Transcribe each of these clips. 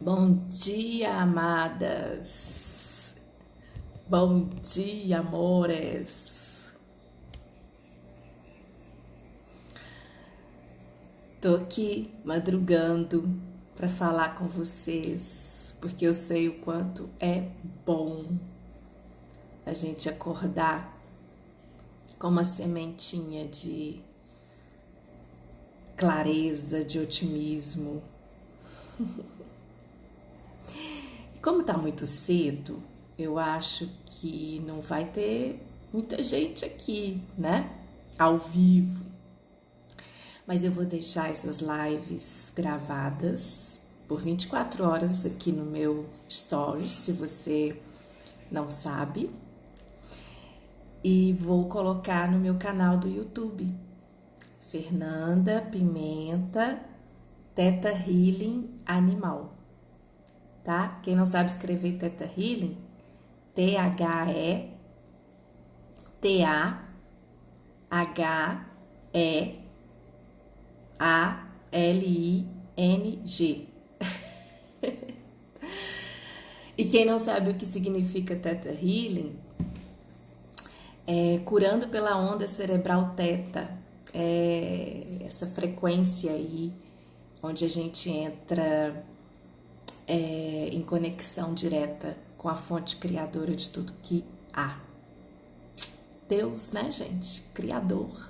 Bom dia, amadas. Bom dia, amores. Tô aqui madrugando para falar com vocês, porque eu sei o quanto é bom a gente acordar com uma sementinha de clareza, de otimismo. E como tá muito cedo, eu acho que não vai ter muita gente aqui, né? Ao vivo. Mas eu vou deixar essas lives gravadas por 24 horas aqui no meu Stories, se você não sabe. E vou colocar no meu canal do YouTube, Fernanda Pimenta Theta Healing Animal, tá? Quem não sabe escrever Theta Healing, Thetahiling. E quem não sabe o que significa Theta Healing, é curando pela onda cerebral teta, essa frequência aí, onde a gente entra em conexão direta com a fonte criadora de tudo que há. Deus, né, gente? Criador.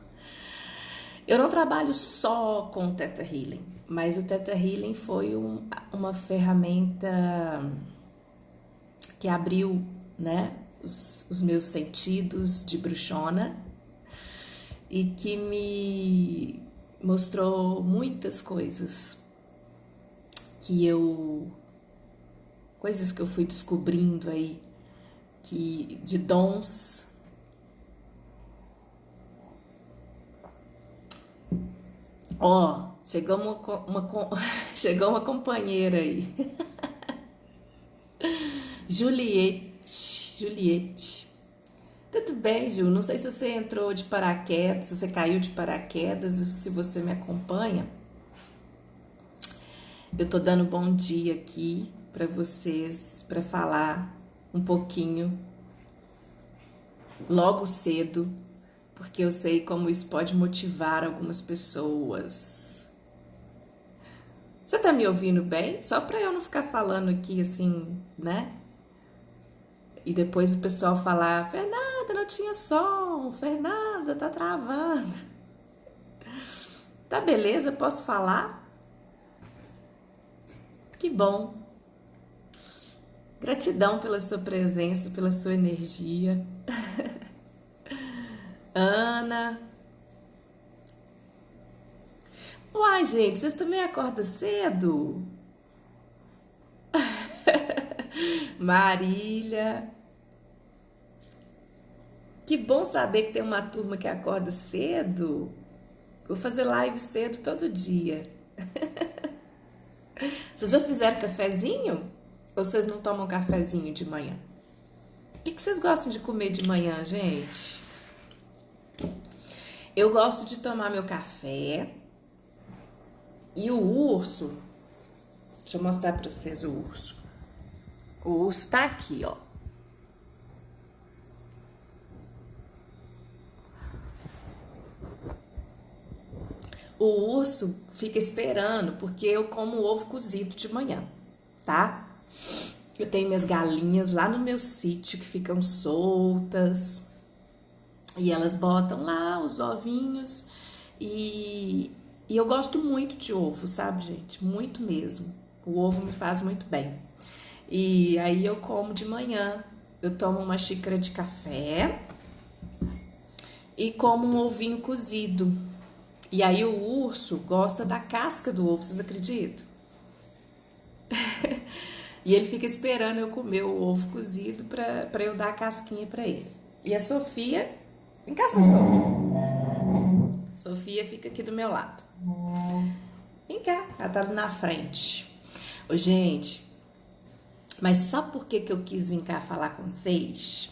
Eu não trabalho só com o Theta Healing, mas o Theta Healing foi uma ferramenta que abriu, né, os meus sentidos de bruxona e que me mostrou muitas coisas coisas que eu fui descobrindo aí, de dons. Ó, chegou chegou uma companheira aí. Juliette. Tudo bem, Ju? Não sei se você entrou de paraquedas, se você caiu de paraquedas, se você me acompanha. Eu tô dando bom dia aqui para vocês, para falar um pouquinho logo cedo, porque eu sei como isso pode motivar algumas pessoas. Você tá me ouvindo bem? Só para eu não ficar falando aqui assim, né? E depois o pessoal falar: Fernanda, não tinha som, Fernanda, tá travando. Tá beleza, posso falar? Que bom. Gratidão pela sua presença, pela sua energia. Ana. Uai, gente, vocês também acordam cedo? Marília. Que bom saber que tem uma turma que acorda cedo. Vou fazer live cedo todo dia. Vocês já fizeram cafezinho? Ou vocês não tomam cafezinho de manhã? O que vocês gostam de comer de manhã, gente? Eu gosto de tomar meu café. E o urso, deixa eu mostrar pra vocês o urso. O urso tá aqui, ó. O urso fica esperando porque eu como ovo cozido de manhã, tá? Eu tenho minhas galinhas lá no meu sítio que ficam soltas e elas botam lá os ovinhos e, e eu gosto muito de ovo, sabe, gente? Muito mesmo. O ovo me faz muito bem. E aí eu como de manhã, eu tomo uma xícara de café e como um ovinho cozido. E aí o urso gosta da casca do ovo, vocês acreditam? E ele fica esperando eu comer o ovo cozido pra eu dar a casquinha pra ele. E a Sofia, vem cá, Sofia fica aqui do meu lado. Vem cá, ela tá ali na frente. Ô, gente, mas sabe por que eu quis vir cá falar com vocês?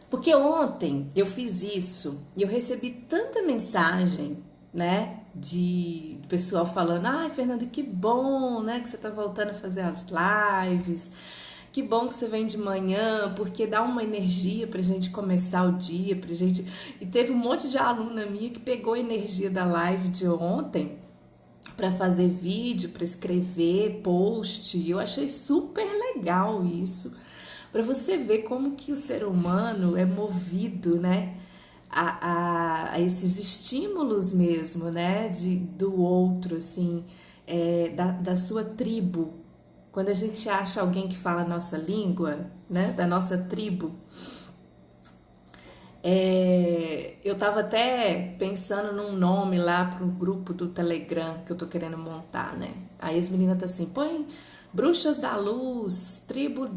Porque ontem eu fiz isso e eu recebi tanta mensagem né? De pessoal falando, ai, Fernanda, que bom, né? Que você tá voltando a fazer as lives. Que bom que você vem de manhã, porque dá uma energia pra gente começar o dia, pra gente. E teve um monte de aluna minha que pegou a energia da live de ontem para fazer vídeo, para escrever post. E eu achei super legal isso, para você ver como que o ser humano é movido, né? A esses estímulos mesmo, né? Do outro, assim, da sua tribo. Quando a gente acha alguém que fala a nossa língua, né? Da nossa tribo, eu tava até pensando num nome lá pro grupo do Telegram que eu tô querendo montar, né? Aí as meninas tá assim, põe Bruxas da Luz, Tribo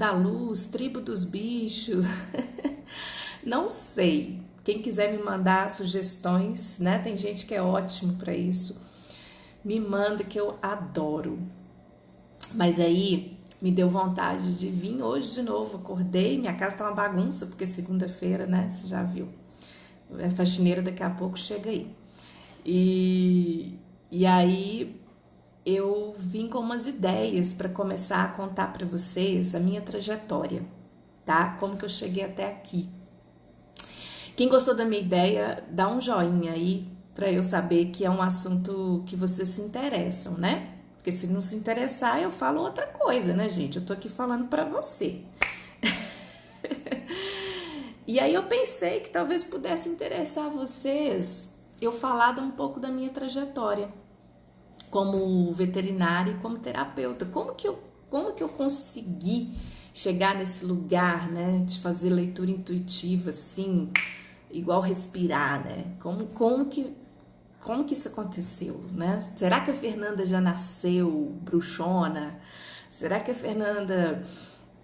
dos Bichos. Não sei. Quem quiser me mandar sugestões, né? Tem gente que é ótimo para isso. Me manda que eu adoro. Mas aí me deu vontade de vir hoje de novo. Acordei, minha casa tá uma bagunça, porque segunda-feira, né? Você já viu. A faxineira daqui a pouco chega aí. E aí eu vim com umas ideias para começar a contar para vocês a minha trajetória, tá? Como que eu cheguei até aqui. Quem gostou da minha ideia, dá um joinha aí para eu saber que é um assunto que vocês se interessam, né? Porque se não se interessar, eu falo outra coisa, né, gente? Eu tô aqui falando para você. E aí eu pensei que talvez pudesse interessar vocês eu falar um pouco da minha trajetória como veterinária e como terapeuta. Como que eu consegui chegar nesse lugar, né, de fazer leitura intuitiva assim, igual respirar, né? Como que isso aconteceu, né? Será que a Fernanda já nasceu bruxona? Será que a Fernanda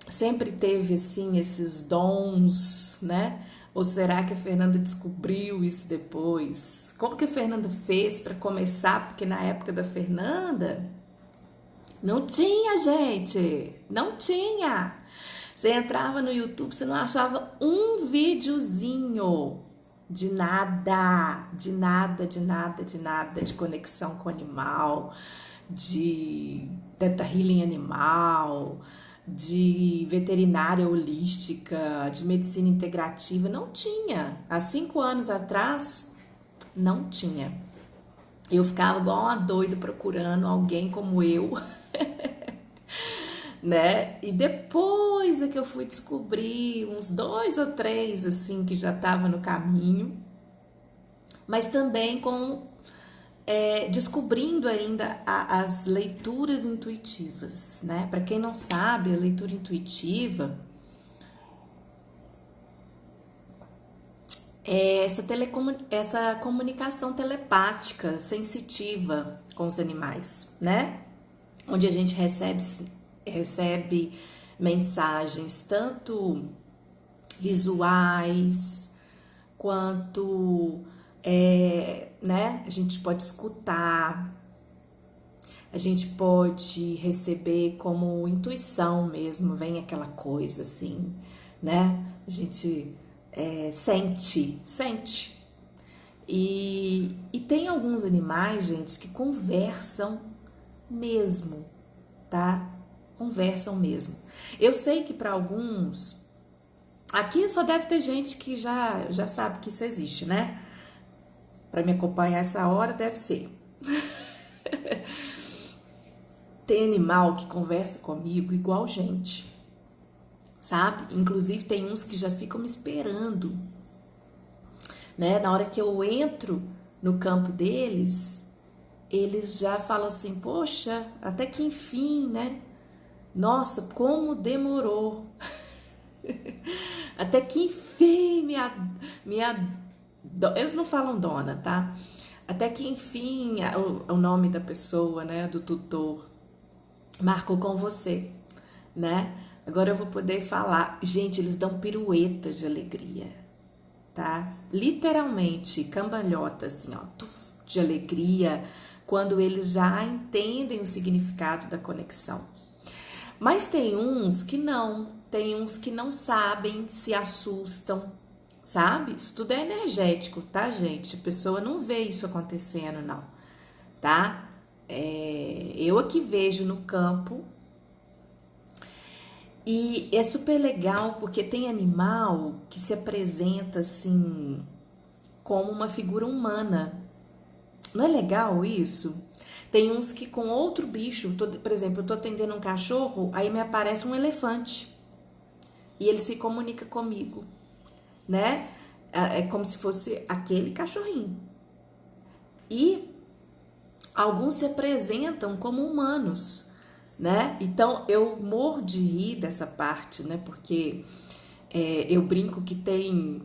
sempre teve assim esses dons, né? Ou será que a Fernanda descobriu isso depois? Como que a Fernanda fez para começar? Porque na época da Fernanda não tinha, gente, não tinha. Você entrava no YouTube, você não achava um videozinho de nada, de conexão com o animal, de Theta Healing animal, de veterinária holística, de medicina integrativa. Não tinha. Há 5 anos atrás, não tinha. Eu ficava igual uma doida procurando alguém como eu, né? E depois é que eu fui descobrir uns 2 ou 3 assim que já estavam no caminho, mas também descobrindo ainda as leituras intuitivas, né? Para quem não sabe, a leitura intuitiva é essa comunicação telepática, sensitiva com os animais, né? Onde a gente recebe mensagens tanto visuais quanto né? A gente pode escutar, a gente pode receber como intuição mesmo, vem aquela coisa assim, né? A gente sente. E tem alguns animais, gente, que conversam mesmo, tá? Conversam mesmo. Eu sei que para alguns, aqui só deve ter gente que já sabe que isso existe, né? Para me acompanhar essa hora, deve ser. Tem animal que conversa comigo igual gente, sabe? Inclusive tem uns que já ficam me esperando, né? Na hora que eu entro no campo deles, eles já falam assim, poxa, até que enfim, né? Nossa, como demorou. Até que enfim, eles não falam dona, tá? Até que enfim, o nome da pessoa, né, do tutor, marcou com você, né? Agora eu vou poder falar. Gente, eles dão pirueta de alegria, tá? Literalmente, cambalhota, assim, ó, de alegria, quando eles já entendem o significado da conexão. Mas tem uns que não sabem, se assustam, sabe? Isso tudo é energético, tá, gente? A pessoa não vê isso acontecendo, não, tá? Eu aqui vejo no campo e é super legal porque tem animal que se apresenta assim como uma figura humana. Não é legal isso? Tem uns que com outro bicho, por exemplo, eu tô atendendo um cachorro, aí me aparece um elefante e ele se comunica comigo, né? É como se fosse aquele cachorrinho. E alguns se apresentam como humanos, né? Então eu morro de rir dessa parte, né? Porque eu brinco que tem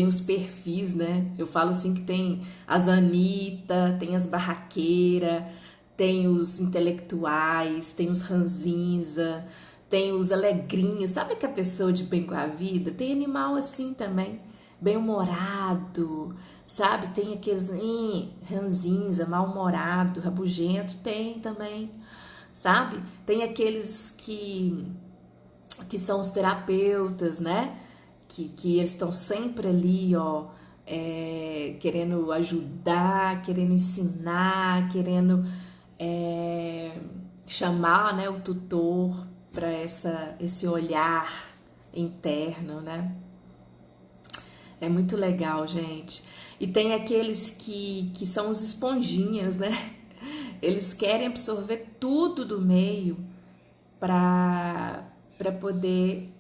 os perfis, né? Eu falo assim que tem as Anitta, tem as barraqueiras, tem os intelectuais, tem os ranzinza, tem os alegrinhos. Sabe que a pessoa de bem com a vida? Tem animal assim também, bem-humorado, sabe? Tem aqueles ranzinza, mal-humorado, rabugento, tem também, sabe? Tem aqueles que são os terapeutas, né? Que eles estão sempre ali, ó, querendo ajudar, querendo ensinar, querendo chamar, né, o tutor para esse olhar interno, né? É muito legal, gente. E tem aqueles que são os esponjinhas, né? Eles querem absorver tudo do meio para poder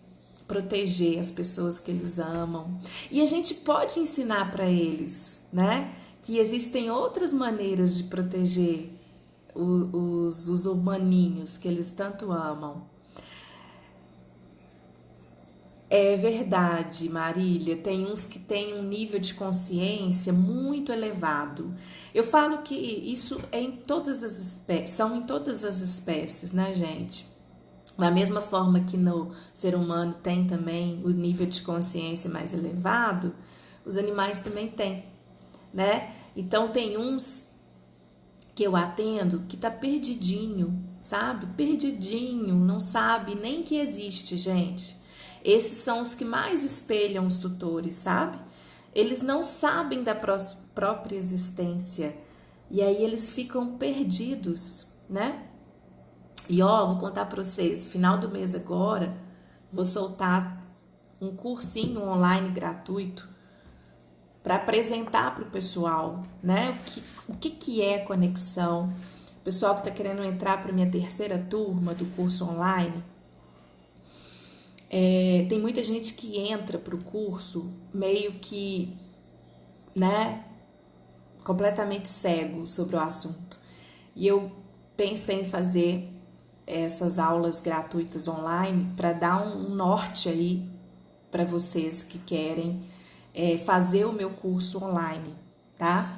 proteger as pessoas que eles amam. E a gente pode ensinar para eles, né, que existem outras maneiras de proteger os humaninhos que eles tanto amam. É verdade, Marília, tem uns que têm um nível de consciência muito elevado. Eu falo que isso é em todas as espécies, são em todas as espécies, né, gente? Da mesma forma que no ser humano tem também o nível de consciência mais elevado, os animais também têm, né? Então tem uns que eu atendo que tá perdidinho, sabe? Perdidinho, não sabe nem que existe, gente. Esses são os que mais espelham os tutores, sabe? Eles não sabem da própria existência e aí eles ficam perdidos, né? E ó, vou contar para vocês, final do mês agora, vou soltar um cursinho online gratuito para apresentar para o pessoal, né? O que é conexão? O pessoal que está querendo entrar para minha terceira turma do curso online, tem muita gente que entra para o curso meio que, né, completamente cego sobre o assunto. E eu pensei em fazer essas aulas gratuitas online para dar um norte aí para vocês que querem fazer o meu curso online, tá?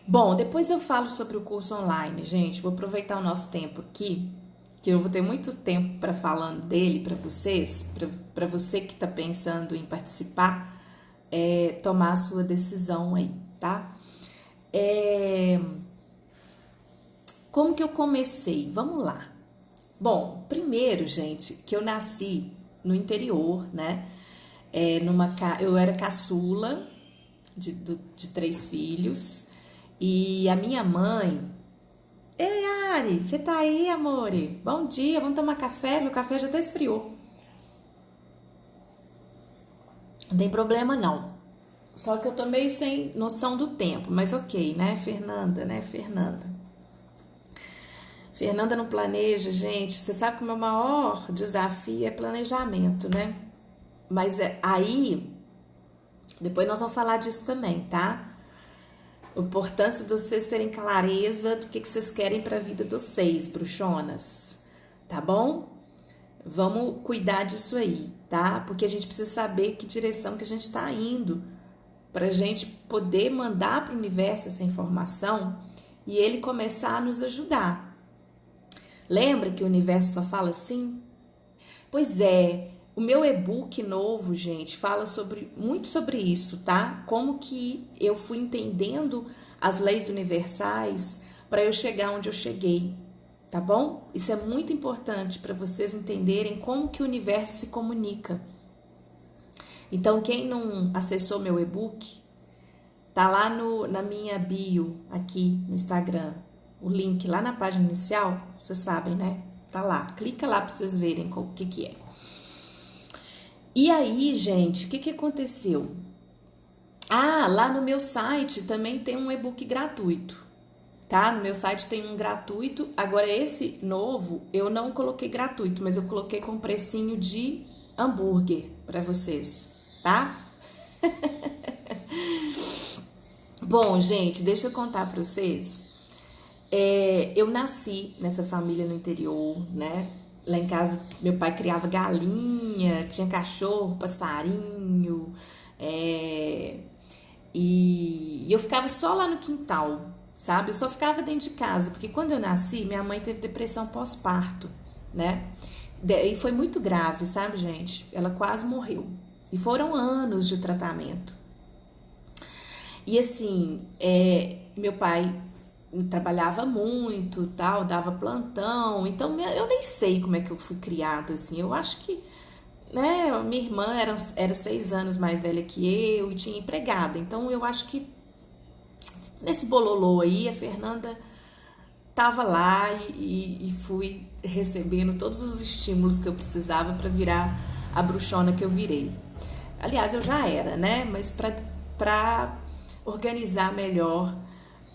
Bom, depois eu falo sobre o curso online, gente. Vou aproveitar o nosso tempo aqui, que eu vou ter muito tempo para falando dele para vocês, para você que está pensando em participar, tomar a sua decisão aí, tá? Como que eu comecei? Vamos lá. Bom, primeiro, gente, que eu nasci no interior, né? Eu era caçula de 3 filhos e a minha mãe. Ei, Ari, você tá aí, amore? Bom dia, vamos tomar café? Meu café já até esfriou. Não tem problema, não. Só que eu tô meio sem noção do tempo, mas ok, né, Fernanda, né, Fernanda? Fernanda não planeja, gente. Você sabe que o meu maior desafio é planejamento, né? Mas aí, depois nós vamos falar disso também, tá? A importância de vocês terem clareza do que vocês querem para a vida de vocês, bruxonas, tá bom? Vamos cuidar disso aí, tá? Porque a gente precisa saber que direção que a gente está indo para a gente poder mandar para o universo essa informação e ele começar a nos ajudar. Lembra que o universo só fala assim? Pois é, o meu e-book novo, gente, fala muito sobre isso, tá? Como que eu fui entendendo as leis universais para eu chegar onde eu cheguei, tá bom? Isso é muito importante para vocês entenderem como que o universo se comunica. Então, quem não acessou meu e-book, tá lá na minha bio, aqui no Instagram, o link lá na página inicial, vocês sabem, né? Tá lá, clica lá para vocês verem o que é. E aí, gente, o que aconteceu? Ah, lá no meu site também tem um e-book gratuito, tá? No meu site tem um gratuito. Agora, esse novo eu não coloquei gratuito, mas eu coloquei com precinho de hambúrguer para vocês, tá? Bom, gente, deixa eu contar para vocês. Eu nasci nessa família no interior, né? Lá em casa, meu pai criava galinha, tinha cachorro, passarinho, e eu ficava só lá no quintal, sabe? Eu só ficava dentro de casa, porque quando eu nasci, minha mãe teve depressão pós-parto, né? E foi muito grave, sabe, gente? Ela quase morreu. E foram anos de tratamento. E assim, meu pai trabalhava muito, tal, dava plantão, então eu nem sei como é que eu fui criada, assim. Eu acho que, né, minha irmã era 6 anos mais velha que eu e tinha empregada, então eu acho que nesse bololô aí a Fernanda tava lá e fui recebendo todos os estímulos que eu precisava para virar a bruxona que eu virei. Aliás, eu já era, né? Mas para organizar melhor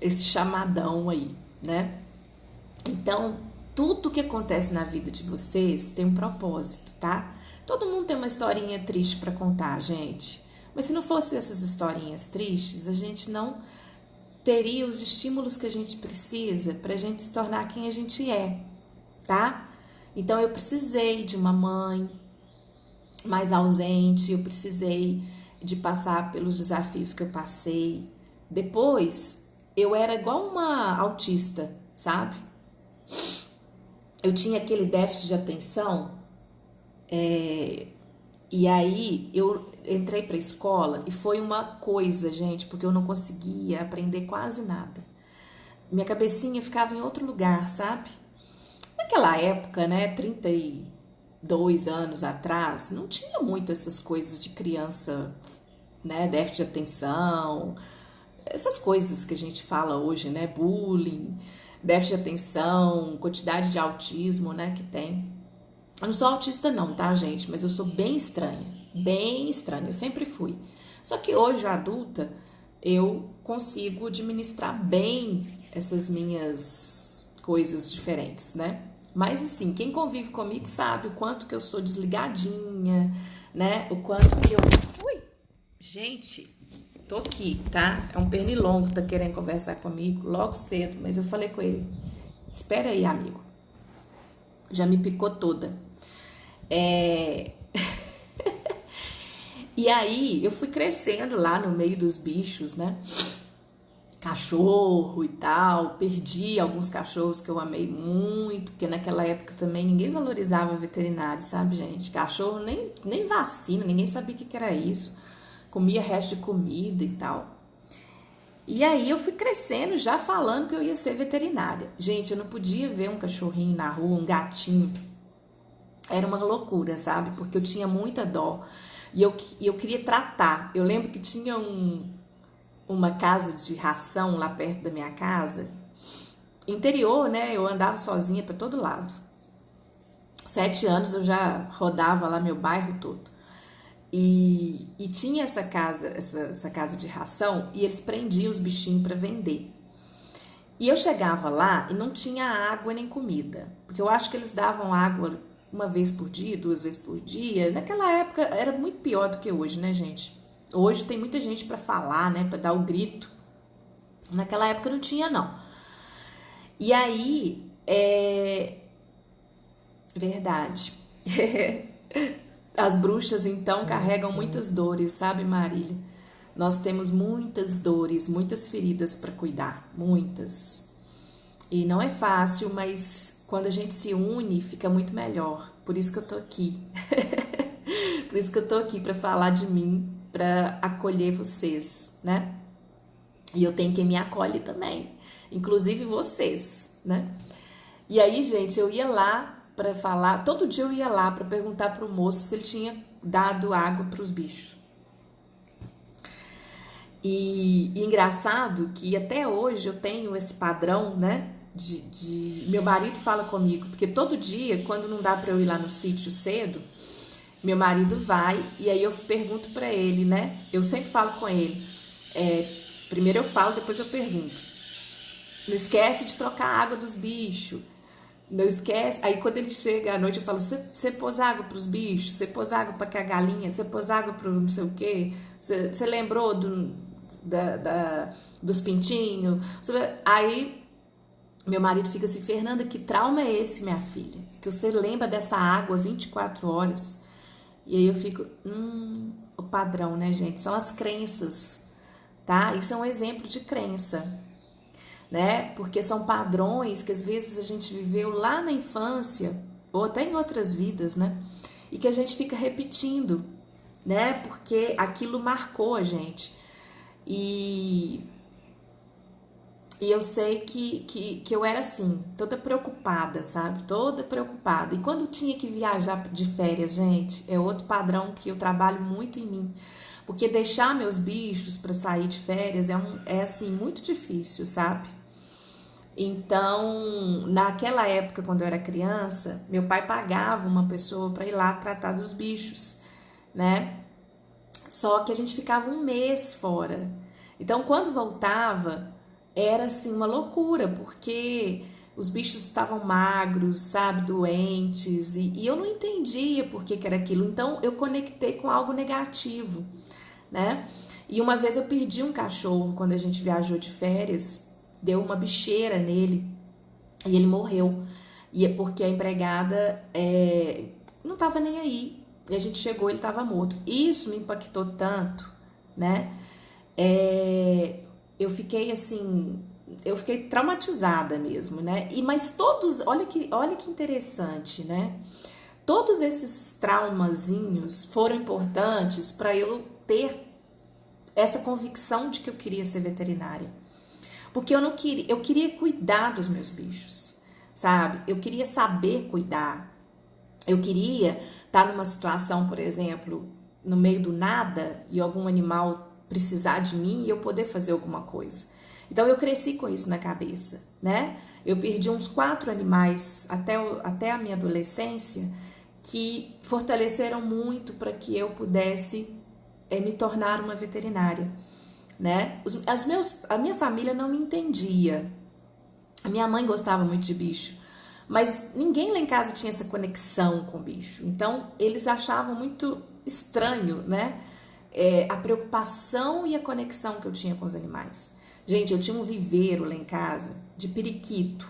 esse chamadão aí, né? Então, tudo que acontece na vida de vocês tem um propósito, tá? Todo mundo tem uma historinha triste para contar, gente. Mas se não fosse essas historinhas tristes, a gente não teria os estímulos que a gente precisa para a gente se tornar quem a gente é, tá? Então, eu precisei de uma mãe mais ausente, eu precisei de passar pelos desafios que eu passei. Depois, eu era igual uma autista, sabe? Eu tinha aquele déficit de atenção, e aí eu entrei para a escola e foi uma coisa, gente, porque eu não conseguia aprender quase nada. Minha cabecinha ficava em outro lugar, sabe? Naquela época, né, 32 anos atrás, não tinha muito essas coisas de criança, né, déficit de atenção, essas coisas que a gente fala hoje, né, bullying, déficit de atenção, quantidade de autismo, né, que tem. Eu não sou autista não, tá, gente, mas eu sou bem estranha, eu sempre fui. Só que hoje, adulta, eu consigo administrar bem essas minhas coisas diferentes, né? Mas assim, quem convive comigo sabe o quanto que eu sou desligadinha, né? O quanto que eu... Ui! Gente, tô aqui, tá? É um pernilongo que tá querendo conversar comigo logo cedo, mas eu falei com ele, espera aí, amigo. Já me picou toda. E aí eu fui crescendo lá no meio dos bichos, né? Cachorro e tal. Perdi alguns cachorros que eu amei muito, porque naquela época também ninguém valorizava veterinário, sabe, gente? Cachorro nem vacina, ninguém sabia o que era isso. Comia resto de comida e tal. E aí eu fui crescendo já falando que eu ia ser veterinária. Gente, eu não podia ver um cachorrinho na rua, um gatinho. Era uma loucura, sabe? Porque eu tinha muita dó. E eu queria tratar. Eu lembro que tinha uma casa de ração lá perto da minha casa. Interior, né? Eu andava sozinha para todo lado. 7 anos eu já rodava lá meu bairro todo. E tinha essa casa de ração, e eles prendiam os bichinhos para vender. E eu chegava lá e não tinha água nem comida. Porque eu acho que eles davam água uma vez por dia, 2 vezes por dia. Naquela época era muito pior do que hoje, né, gente? Hoje tem muita gente para falar, né, para dar o grito. Naquela época não tinha, não. E aí, verdade. As bruxas, então, carregam muitas dores, sabe, Marília? Nós temos muitas dores, muitas feridas para cuidar, muitas. E não é fácil, mas quando a gente se une, fica muito melhor. Por isso que eu tô aqui. Por isso que eu tô aqui para falar de mim, para acolher vocês, né? E eu tenho quem me acolhe também, inclusive vocês, né? E aí, gente, eu ia lá para falar, todo dia eu ia lá para perguntar pro moço se ele tinha dado água para os bichos. E engraçado que até hoje eu tenho esse padrão, né? Meu marido fala comigo, porque todo dia, quando não dá para eu ir lá no sítio cedo, meu marido vai e aí eu pergunto para ele, né? Eu sempre falo com ele. Primeiro eu falo, depois eu pergunto. Não esquece de trocar a água dos bichos. Não esquece. Aí quando ele chega à noite, eu falo: você pôs água para os bichos? Você pôs água para que a galinha? Você pôs água para não sei o quê? Você lembrou dos pintinhos? Aí meu marido fica assim: Fernanda, que trauma é esse, minha filha? Que você lembra dessa água 24 horas? E aí eu fico: o padrão, né, gente? São as crenças, tá? Isso é um exemplo de crença, né? Porque são padrões que às vezes a gente viveu lá na infância ou até em outras vidas, né? E que a gente fica repetindo, né? Porque aquilo marcou a gente. E, e eu sei que eu era assim, toda preocupada, sabe? Toda preocupada. E quando tinha que viajar de férias, gente, é outro padrão que eu trabalho muito em mim. Porque deixar meus bichos para sair de férias é assim, muito difícil, sabe? Então, naquela época, quando eu era criança, meu pai pagava uma pessoa para ir lá tratar dos bichos, né? Só que a gente ficava um mês fora. Então, quando voltava, era assim uma loucura, porque os bichos estavam magros, sabe, doentes, e eu não entendia por que era aquilo. Então, eu conectei com algo negativo, né? E uma vez eu perdi um cachorro quando a gente viajou de férias, deu uma bicheira nele e ele morreu. E é porque a empregada não estava nem aí. E a gente chegou, ele estava morto. Isso me impactou tanto, né? É, eu fiquei assim, eu fiquei traumatizada mesmo, né? Mas todos, olha que interessante, né? Todos esses traumazinhos foram importantes para eu ter essa convicção de que eu queria ser veterinária. Porque eu queria cuidar dos meus bichos, sabe? Eu queria saber cuidar. Eu queria estar numa situação, por exemplo, no meio do nada e algum animal precisar de mim e eu poder fazer alguma coisa. Então eu cresci com isso na cabeça, né? Eu perdi uns 4 animais até a minha adolescência que fortaleceram muito para que eu pudesse me tornar uma veterinária, né? A minha família não me entendia. A minha mãe gostava muito de bicho, mas ninguém lá em casa tinha essa conexão com o bicho. Então eles achavam muito estranho, né? A preocupação e a conexão que eu tinha com os animais. Gente, eu tinha um viveiro lá em casa de periquito.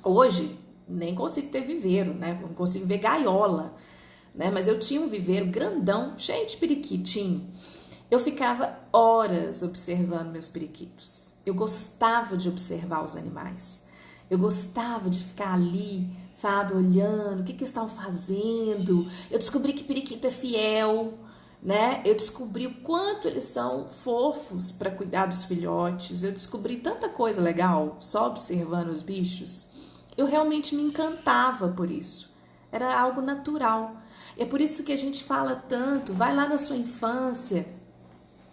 Hoje nem consigo ter viveiro, né? Não consigo ver gaiola, né? Mas eu tinha um viveiro grandão, cheio de periquitinho. Eu ficava horas observando meus periquitos. Eu gostava de observar os animais. Eu gostava de ficar ali, sabe, olhando o que eles estavam fazendo. Eu descobri que periquito é fiel, né? Eu descobri o quanto eles são fofos para cuidar dos filhotes. Eu descobri tanta coisa legal só observando os bichos. Eu realmente me encantava por isso. Era algo natural. É por isso que a gente fala tanto, vai lá na sua infância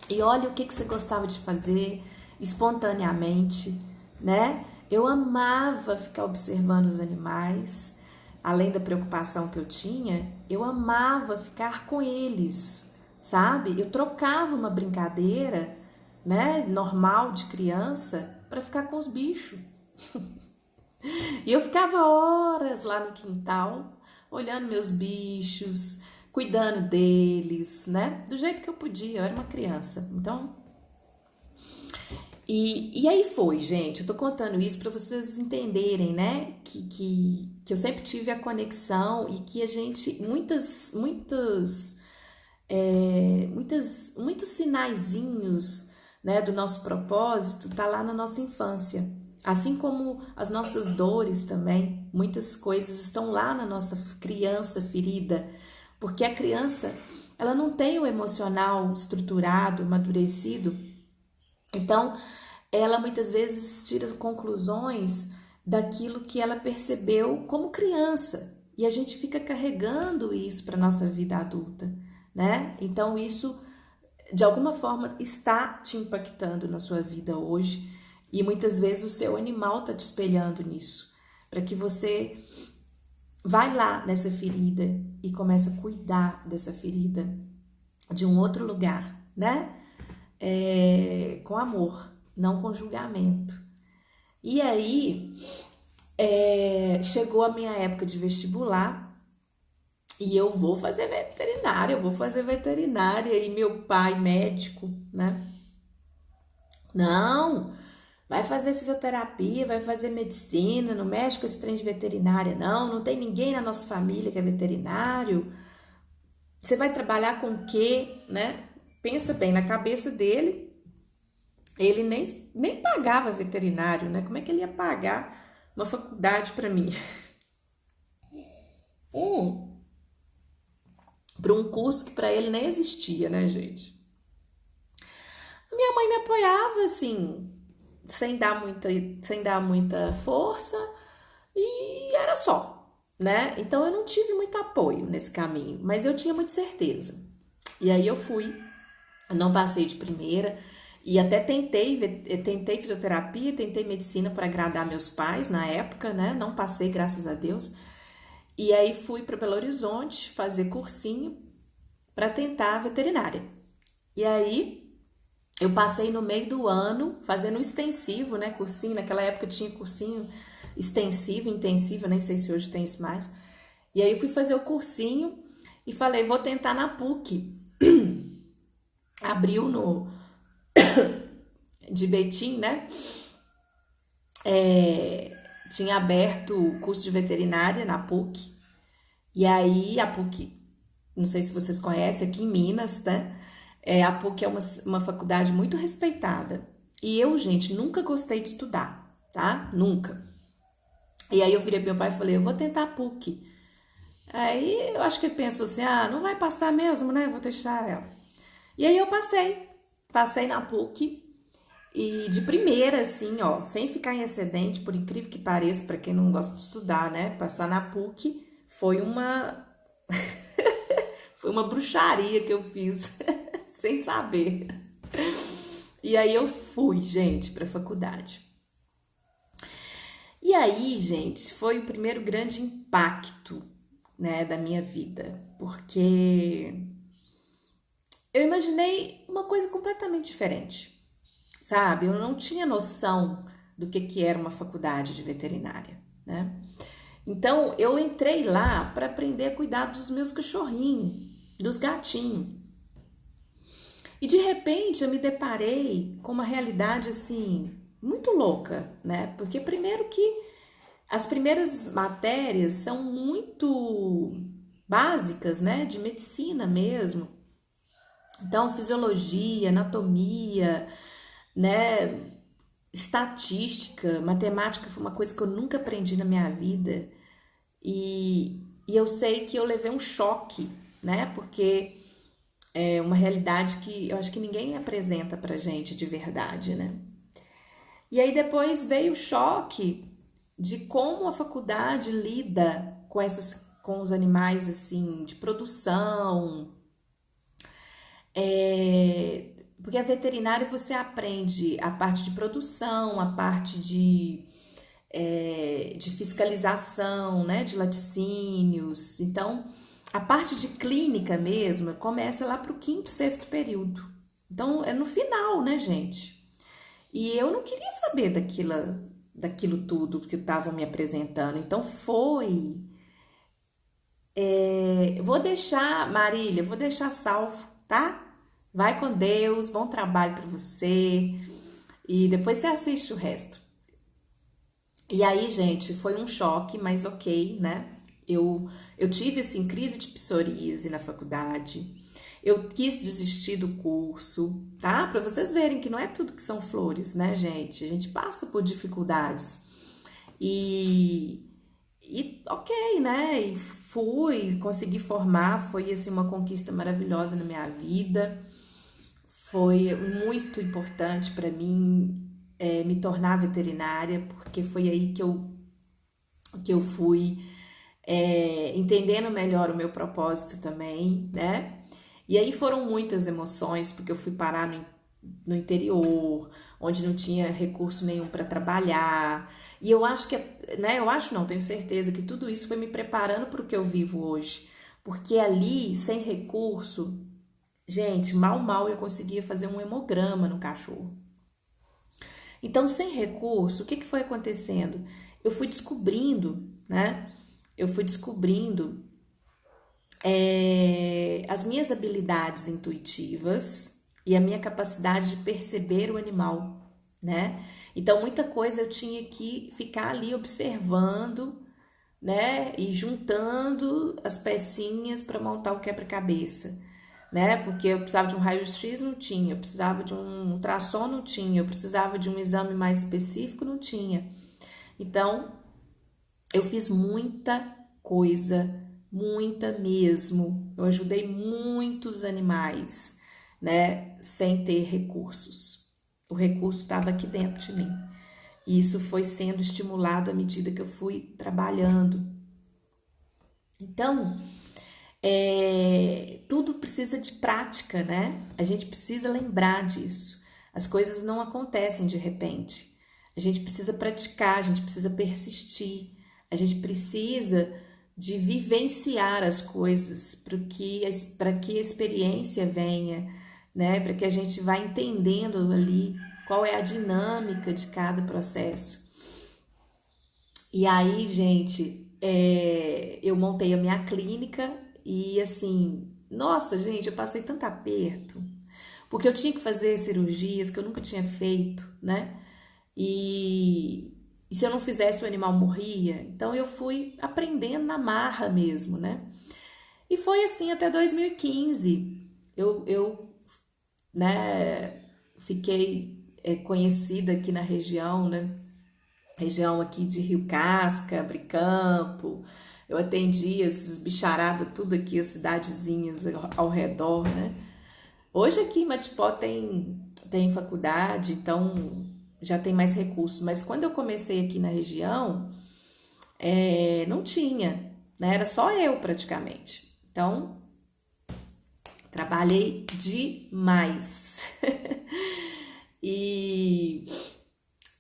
e olha o que você gostava de fazer espontaneamente, né? Eu amava ficar observando os animais, além da preocupação que eu tinha, eu amava ficar com eles, sabe? Eu trocava uma brincadeira, né, normal de criança, para ficar com os bichos. E eu ficava horas lá no quintal, olhando meus bichos, cuidando deles, né? Do jeito que eu podia, eu era uma criança. Então, e aí foi, gente. Eu tô contando isso para vocês entenderem, né? Que eu sempre tive a conexão e que a gente, muitos sinaizinhos, né, do nosso propósito tá lá na nossa infância. Assim como as nossas dores também, muitas coisas estão lá na nossa criança ferida, porque a criança, ela não tem o emocional estruturado, amadurecido, então ela muitas vezes tira conclusões daquilo que ela percebeu como criança, e a gente fica carregando isso para nossa vida adulta, né? Então isso de alguma forma está te impactando na sua vida hoje e muitas vezes o seu animal está te espelhando nisso, para que você vai lá nessa ferida e começa a cuidar dessa ferida de um outro lugar, né? Com amor, não com julgamento. E aí, chegou a minha época de vestibular e eu vou fazer veterinária, e meu pai médico, né? Não, vai fazer fisioterapia, vai fazer medicina, não mexe com esse trem de veterinária, não tem ninguém na nossa família que é veterinário. Você vai trabalhar com o quê, né? Pensa bem, na cabeça dele, ele nem pagava veterinário, né? Como é que ele ia pagar uma faculdade para mim? Para um curso que para ele nem existia, né, gente? Minha mãe me apoiava, assim, sem dar muita força, e era só, né? Então eu não tive muito apoio nesse caminho, mas eu tinha muita certeza. E aí eu não passei de primeira, e até tentei fisioterapia, tentei medicina para agradar meus pais na época, né? Não passei, graças a Deus. E aí fui para Belo Horizonte fazer cursinho para tentar veterinária. E aí eu passei no meio do ano fazendo extensivo, né? Cursinho, naquela época tinha cursinho extensivo, intensivo, nem sei se hoje tem isso mais. E aí eu fui fazer o cursinho e falei, vou tentar na PUC. Abriu no de Betim, né? Tinha aberto o curso de veterinária na PUC. E aí a PUC, não sei se vocês conhecem, aqui em Minas, né? A PUC é uma faculdade muito respeitada. E eu, gente, nunca gostei de estudar, tá? Nunca. E aí eu virei pro meu pai e falei, eu vou tentar a PUC. Aí eu acho que ele pensou assim, não vai passar mesmo, né? Vou deixar ela. E aí eu passei na PUC e de primeira, assim, ó, sem ficar em excedente, por incrível que pareça, para quem não gosta de estudar, né? Passar na PUC foi foi uma bruxaria que eu fiz, sem saber. E aí eu fui, gente, para a faculdade. E aí, gente, foi o primeiro grande impacto, né, da minha vida, porque eu imaginei uma coisa completamente diferente, sabe? Eu não tinha noção do que era uma faculdade de veterinária, né? Então, eu entrei lá para aprender a cuidar dos meus cachorrinhos, dos gatinhos. E de repente eu me deparei com uma realidade assim muito louca, né? Porque primeiro que as primeiras matérias são muito básicas, né? De medicina mesmo. Então, fisiologia, anatomia, né? Estatística, matemática foi uma coisa que eu nunca aprendi na minha vida. E eu sei que eu levei um choque, né? Porque é uma realidade que eu acho que ninguém apresenta pra gente de verdade, né? E aí depois veio o choque de como a faculdade lida com os animais assim de produção. Porque a veterinária você aprende a parte de produção, a parte de fiscalização, né, de laticínios. Então, a parte de clínica mesmo começa lá para o quinto, sexto período. Então, é no final, né, gente? E eu não queria saber daquilo tudo que estavam me apresentando. Então, foi. Vou deixar, Marília, vou deixar salvo, tá? Vai com Deus, bom trabalho para você. E depois você assiste o resto. E aí, gente, foi um choque, mas ok, né? Eu tive, assim, crise de psoríase na faculdade. Eu quis desistir do curso, tá? Para vocês verem que não é tudo que são flores, né, gente? A gente passa por dificuldades. E, e ok, né? E consegui formar, foi, assim, uma conquista maravilhosa na minha vida. Foi muito importante para mim me tornar veterinária, porque foi aí que eu fui entendendo melhor o meu propósito também, né? E aí foram muitas emoções, porque eu fui parar no interior, onde não tinha recurso nenhum para trabalhar. E eu acho que, né, eu acho não, tenho certeza que tudo isso foi me preparando para o que eu vivo hoje. Porque ali, sem recurso, gente, mal eu conseguia fazer um hemograma no cachorro. Então, sem recurso, o que foi acontecendo? Eu fui descobrindo, né? Eu fui descobrindo as minhas habilidades intuitivas e a minha capacidade de perceber o animal, né? Então, muita coisa eu tinha que ficar ali observando, né? E juntando as pecinhas para montar o quebra-cabeça, né? Porque eu precisava de um raio-x, não tinha, eu precisava de um ultrassom, não tinha, eu precisava de um exame mais específico, não tinha. Então, eu fiz muita coisa, muita mesmo. Eu ajudei muitos animais, né, sem ter recursos. O recurso estava aqui dentro de mim. E isso foi sendo estimulado à medida que eu fui trabalhando. Então, tudo precisa de prática, né? A gente precisa lembrar disso. As coisas não acontecem de repente. A gente precisa praticar, a gente precisa persistir, a gente precisa de vivenciar as coisas para que a experiência venha, né? Para que a gente vá entendendo ali qual é a dinâmica de cada processo. E aí, gente, eu montei a minha clínica e assim, nossa, gente, eu passei tanto aperto, porque eu tinha que fazer cirurgias que eu nunca tinha feito, né? E se eu não fizesse, o animal morria. Então eu fui aprendendo na marra mesmo, né? E foi assim até 2015. Eu né, fiquei conhecida aqui na região, né? Região aqui de Rio Casca, Bricampo. Eu atendia esses bicharadas, tudo aqui, as cidadezinhas ao redor, né? Hoje aqui em Matipó tem faculdade, então já tem mais recursos. Mas quando eu comecei aqui na região, não tinha, né? Era só eu praticamente. Então, trabalhei demais. e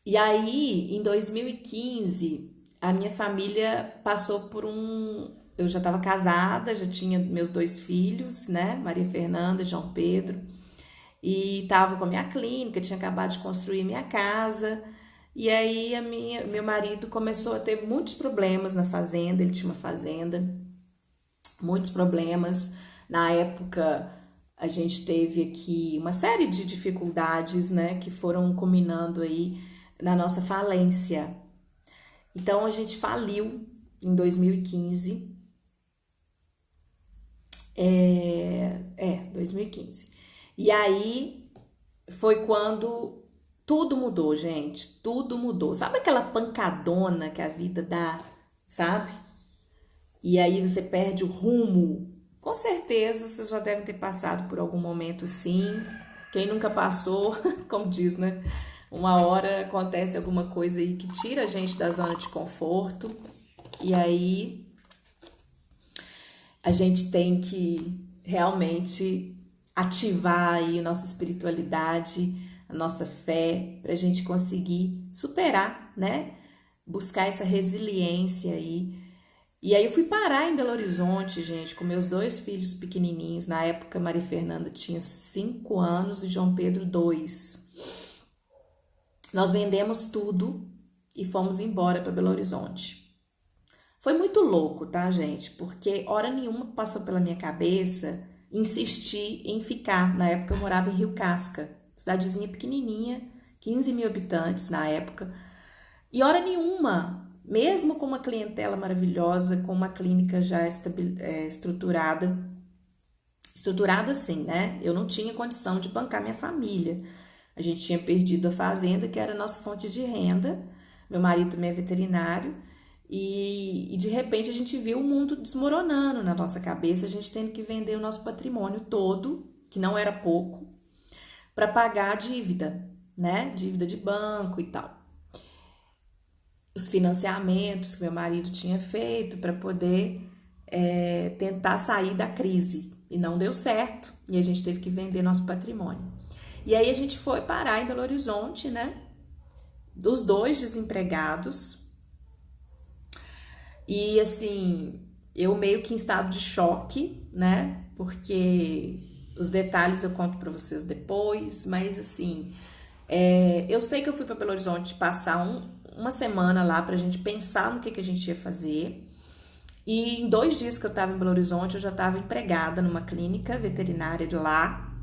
E aí, em 2015, a minha família passou por um. Eu já estava casada, já tinha meus 2 filhos, né? Maria Fernanda e João Pedro. E estava com a minha clínica, tinha acabado de construir minha casa. E aí, meu marido começou a ter muitos problemas na fazenda. Ele tinha uma fazenda, muitos problemas. Na época, a gente teve aqui uma série de dificuldades, né? Que foram culminando aí na nossa falência. Então a gente faliu em 2015. 2015. E aí foi quando tudo mudou, gente. Tudo mudou. Sabe aquela pancadona que a vida dá, sabe? E aí você perde o rumo. Com certeza vocês já devem ter passado por algum momento assim. Quem nunca passou, como diz, né? Uma hora acontece alguma coisa aí que tira a gente da zona de conforto. E aí a gente tem que realmente ativar aí a nossa espiritualidade, a nossa fé, para a gente conseguir superar, né? Buscar essa resiliência aí. E aí eu fui parar em Belo Horizonte, gente, com meus 2 filhos pequenininhos. Na época, Maria Fernanda tinha 5 anos e João Pedro 2. Nós vendemos tudo e fomos embora para Belo Horizonte. Foi muito louco, tá, gente? Porque hora nenhuma passou pela minha cabeça insistir em ficar. Na época eu morava em Rio Casca, cidadezinha pequenininha, 15 mil habitantes na época. E hora nenhuma, mesmo com uma clientela maravilhosa, com uma clínica já estruturada assim, né? Eu não tinha condição de bancar minha família. A gente tinha perdido a fazenda, que era a nossa fonte de renda. Meu marido também é veterinário. E de repente a gente viu o mundo desmoronando na nossa cabeça, a gente tendo que vender o nosso patrimônio todo, que não era pouco, para pagar a dívida, né? Dívida de banco e tal. Os financiamentos que meu marido tinha feito para poder tentar sair da crise. e não deu certo, e a gente teve que vender nosso patrimônio. E aí a gente foi parar em Belo Horizonte, né? Os dois desempregados, e assim, eu meio que em estado de choque, né? Porque os detalhes eu conto pra vocês depois, mas assim, eu sei que eu fui para Belo Horizonte passar uma semana lá pra gente pensar no que a gente ia fazer. E em 2 dias que eu estava em Belo Horizonte, eu já estava empregada numa clínica veterinária de lá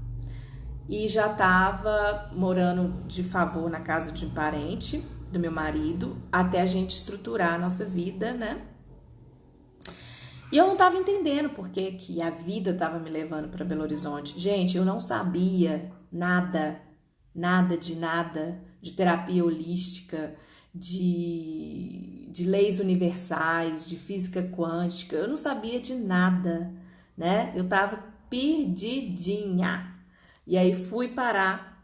e já estava morando de favor na casa de um parente do meu marido até a gente estruturar a nossa vida, né? E eu não estava entendendo por que que a vida estava me levando para Belo Horizonte. Gente, eu não sabia nada, nada de terapia holística, de leis universais, de física quântica. Eu não sabia de nada, né? Eu estava perdidinha. E aí fui parar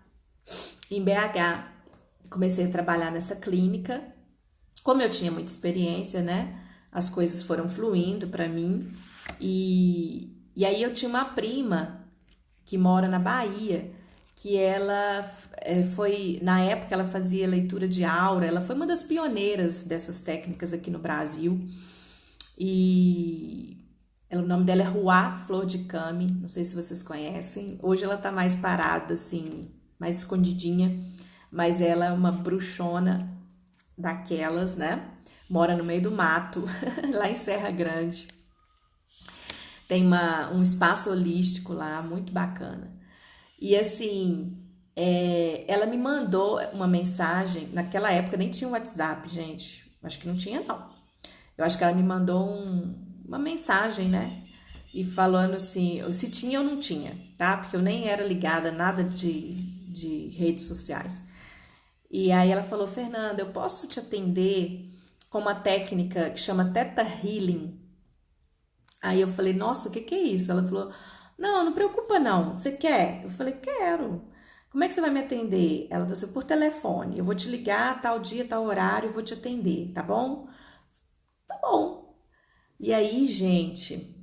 em BH. Comecei a trabalhar nessa clínica. Como eu tinha muita experiência, né? As coisas foram fluindo para mim. E aí eu tinha uma prima que mora na Bahia, que ela foi, na época ela fazia leitura de aura, ela foi uma das pioneiras dessas técnicas aqui no Brasil. E o nome dela é Ruá Flor de Cami, não sei se vocês conhecem. Hoje ela tá mais parada, assim, mais escondidinha, mas ela é uma bruxona daquelas, né? Mora no meio do mato, lá em Serra Grande. Tem um espaço holístico lá, muito bacana. E assim, ela me mandou uma mensagem, naquela época nem tinha WhatsApp, gente. Acho que não tinha, não. Eu acho que ela me mandou uma mensagem, né? E falando assim, se tinha ou não tinha, tá? Porque eu nem era ligada a nada de redes sociais. E aí ela falou, Fernanda, eu posso te atender com uma técnica que chama Theta Healing. Aí eu falei, nossa, o que que é isso? Ela falou, não, não preocupa não, você quer? Eu falei, quero. Como é que você vai me atender? Ela disse, por telefone, eu vou te ligar tal dia, tal horário, eu vou te atender, tá bom? Tá bom. E aí, gente,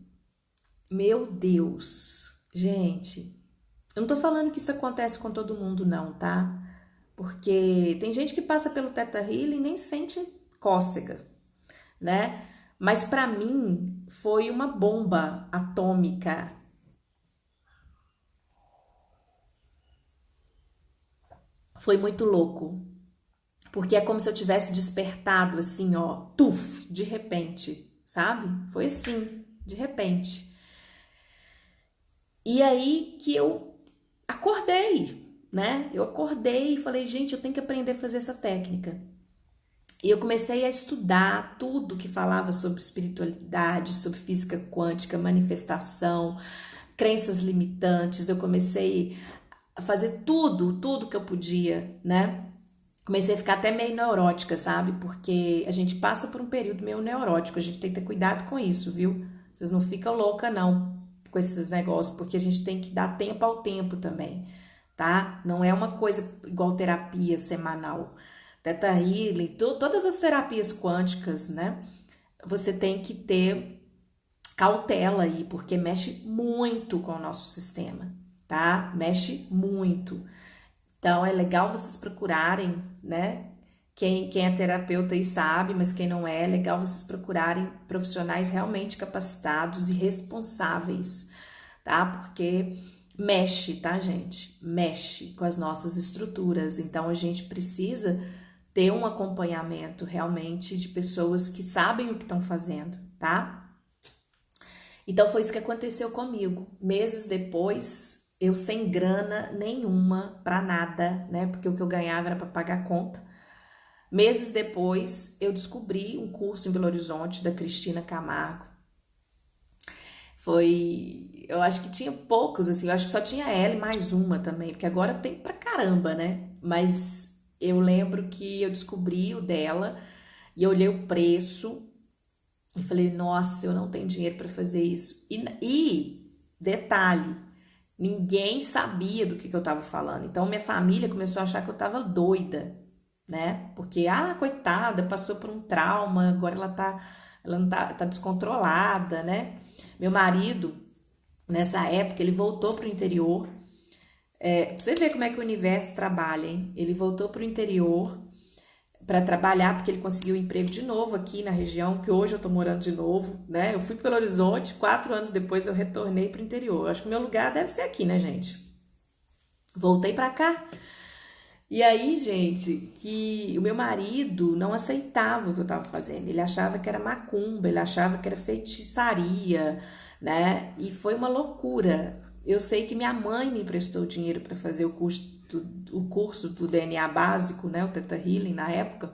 meu Deus, gente, eu não tô falando que isso acontece com todo mundo não, tá? Porque tem gente que passa pelo Theta Healing e nem sente cócega, né? Mas para mim foi uma bomba atômica. Foi muito louco, porque é como se eu tivesse despertado assim, ó, tuf, de repente, sabe? Foi assim, de repente. E aí que eu acordei, né? Eu acordei e falei, gente, eu tenho que aprender a fazer essa técnica. E eu comecei a estudar tudo que falava sobre espiritualidade, sobre física quântica, manifestação, crenças limitantes. Eu comecei a fazer tudo que eu podia, né? Comecei a ficar até meio neurótica, sabe? Porque a gente passa por um período meio neurótico, a gente tem que ter cuidado com isso, viu? Vocês não ficam louca não com esses negócios, porque a gente tem que dar tempo ao tempo também, tá? Não é uma coisa igual terapia semanal. Teta Healing, todas as terapias quânticas, né? Você tem que ter cautela aí, porque mexe muito com o nosso sistema, tá? Mexe muito. Então é legal vocês procurarem, né? Quem é terapeuta aí sabe, mas quem não é legal vocês procurarem profissionais realmente capacitados e responsáveis, tá? Porque mexe, tá, gente? Mexe com as nossas estruturas. Então a gente precisa ter um acompanhamento realmente de pessoas que sabem o que estão fazendo, tá? Então foi isso que aconteceu comigo. Meses depois, eu sem grana nenhuma pra nada, né? Porque o que eu ganhava era para pagar a conta. Meses depois, eu descobri um curso em Belo Horizonte da Cristina Camargo. Eu acho que tinha poucos, assim, eu acho que só tinha ela e mais uma também, porque agora tem pra caramba, né? Mas eu lembro que eu descobri o dela e eu olhei o preço e falei, nossa, eu não tenho dinheiro para fazer isso. Detalhe, ninguém sabia do que eu tava falando. Então minha família começou a achar que eu tava doida, né? Porque, coitada, passou por um trauma, agora ela não tá descontrolada, né? Meu marido, Nessa época, ele voltou para o interior. Pra você ver como é que o universo trabalha, hein? Ele voltou para o interior para trabalhar, porque ele conseguiu um emprego de novo aqui na região, que hoje eu tô morando de novo, né? Eu fui para Belo Horizonte, 4 anos depois eu retornei para o interior. Eu acho que o meu lugar deve ser aqui, né, gente? Voltei para cá. E aí, gente, que o meu marido não aceitava o que eu estava fazendo. Ele achava que era macumba, ele achava que era feitiçaria, né? E foi uma loucura. Eu sei que minha mãe me emprestou dinheiro para fazer o curso do DNA básico, né? O Theta Healing na época.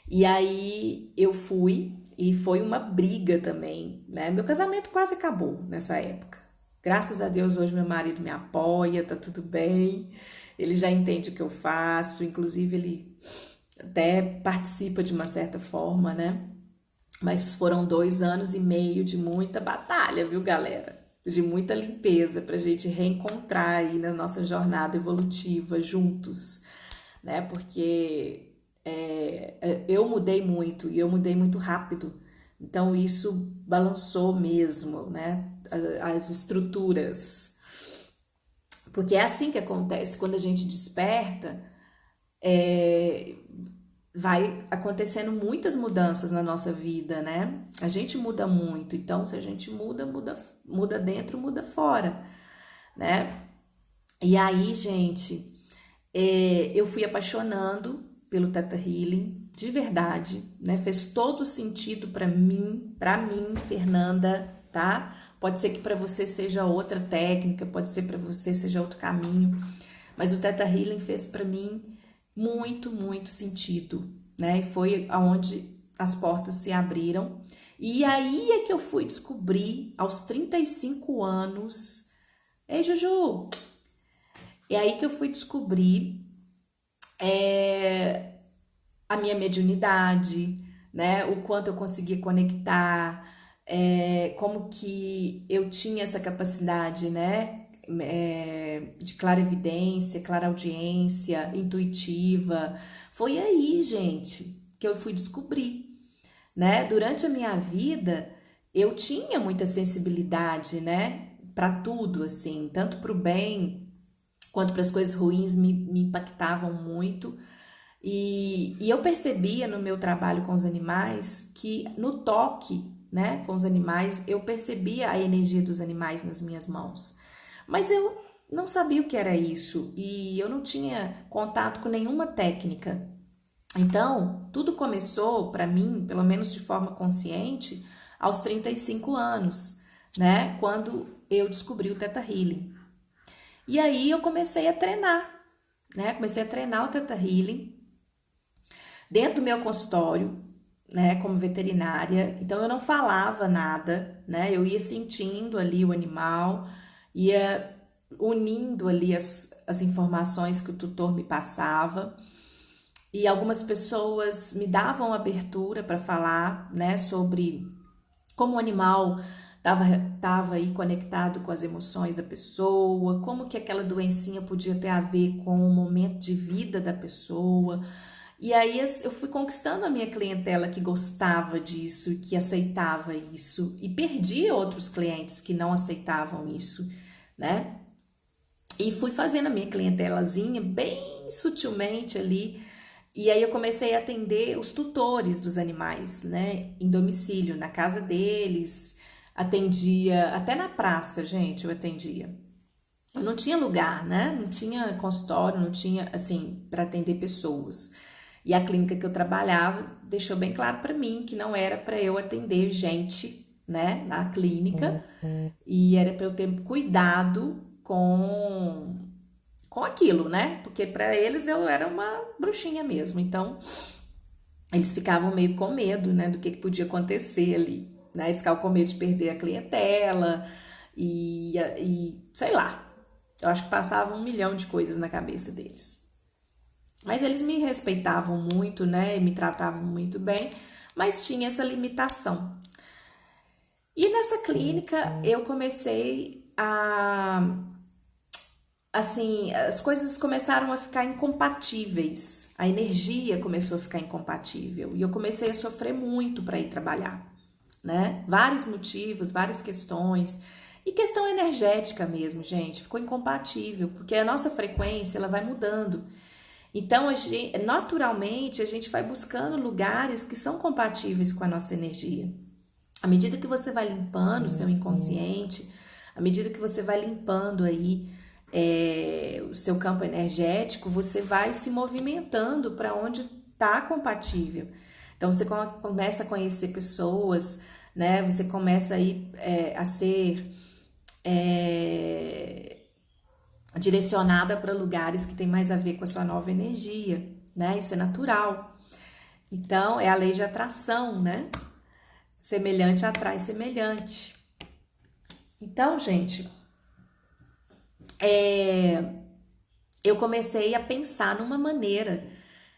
E aí eu fui e foi uma briga também, né? Meu casamento quase acabou nessa época. Graças a Deus hoje meu marido me apoia, tá tudo bem. Ele já entende o que eu faço, inclusive ele até participa de uma certa forma, né? Mas foram 2 anos e meio de muita batalha, viu, galera? De muita limpeza pra gente reencontrar aí na nossa jornada evolutiva juntos, né? Porque eu mudei muito e eu mudei muito rápido. Então isso balançou mesmo, né? As estruturas. Porque é assim que acontece quando a gente desperta, é, vai acontecendo muitas mudanças na nossa vida, né? A gente muda muito, então se a gente muda dentro, muda fora, né? E aí, gente, eu fui apaixonando pelo Theta Healing, de verdade, né? Fez todo sentido para mim, Fernanda, tá? Pode ser que para você seja outra técnica, pode ser para você seja outro caminho, mas o Theta Healing fez para mim muito, muito sentido, né? E foi aonde as portas se abriram. E aí é que eu fui descobrir aos 35 anos. Ei, Juju! É aí que eu fui descobrir a minha mediunidade, né? O quanto eu conseguia conectar, como que eu tinha essa capacidade, né? De clarividência, clareaudiência, intuitiva. Foi aí, gente, que eu fui descobrir, né? Durante a minha vida, eu tinha muita sensibilidade, né? Para tudo, assim, tanto para o bem quanto para as coisas ruins me impactavam muito. E eu percebia no meu trabalho com os animais que no toque, né, com os animais, eu percebia a energia dos animais nas minhas mãos. Mas eu não sabia o que era isso e eu não tinha contato com nenhuma técnica. Então, tudo começou para mim, pelo menos de forma consciente, aos 35 anos, né, quando eu descobri o Theta Healing. E aí eu comecei a treinar, né? Comecei a treinar o Theta Healing dentro do meu consultório, né, como veterinária. Então eu não falava nada, né? Eu ia sentindo ali o animal, ia unindo ali as informações que o tutor me passava. E algumas pessoas me davam abertura para falar, né, sobre como o animal estava aí conectado com as emoções da pessoa, como que aquela doencinha podia ter a ver com o momento de vida da pessoa. E aí eu fui conquistando a minha clientela que gostava disso, que aceitava isso, e perdi outros clientes que não aceitavam isso, né? E fui fazendo a minha clientelazinha bem sutilmente ali. E aí eu comecei a atender os tutores dos animais, né? Em domicílio, na casa deles. Atendia, até na praça, gente, eu atendia. Eu não tinha lugar, né? Não tinha consultório, não tinha, assim, para atender pessoas. E a clínica que eu trabalhava deixou bem claro para mim que não era para eu atender gente, né, na clínica, e era para eu ter cuidado com aquilo, né? Porque para eles eu era uma bruxinha mesmo. Então, eles ficavam meio com medo, né, do que podia acontecer ali, né? Eles ficavam com medo de perder a clientela e sei lá. Eu acho que passava 1 milhão de coisas na cabeça deles. Mas eles me respeitavam muito, né? Me tratavam muito bem, mas tinha essa limitação. E nessa clínica eu comecei a assim, as coisas começaram a ficar incompatíveis. A energia começou a ficar incompatível e eu comecei a sofrer muito para ir trabalhar. né? Vários motivos, várias questões. E questão energética mesmo, gente, ficou incompatível, porque a nossa frequência ela vai mudando. Então, naturalmente, a gente vai buscando lugares que são compatíveis com a nossa energia. À medida que você vai limpando o seu inconsciente, à medida que você vai limpando aí o seu campo energético, você vai se movimentando para onde está compatível. Então, você começa a conhecer pessoas, né? Você começa aí a ser direcionada para lugares que tem mais a ver com a sua nova energia, né? Isso é natural. Então, é a lei de atração, né? Semelhante atrai semelhante. Então, gente, eu comecei a pensar numa maneira,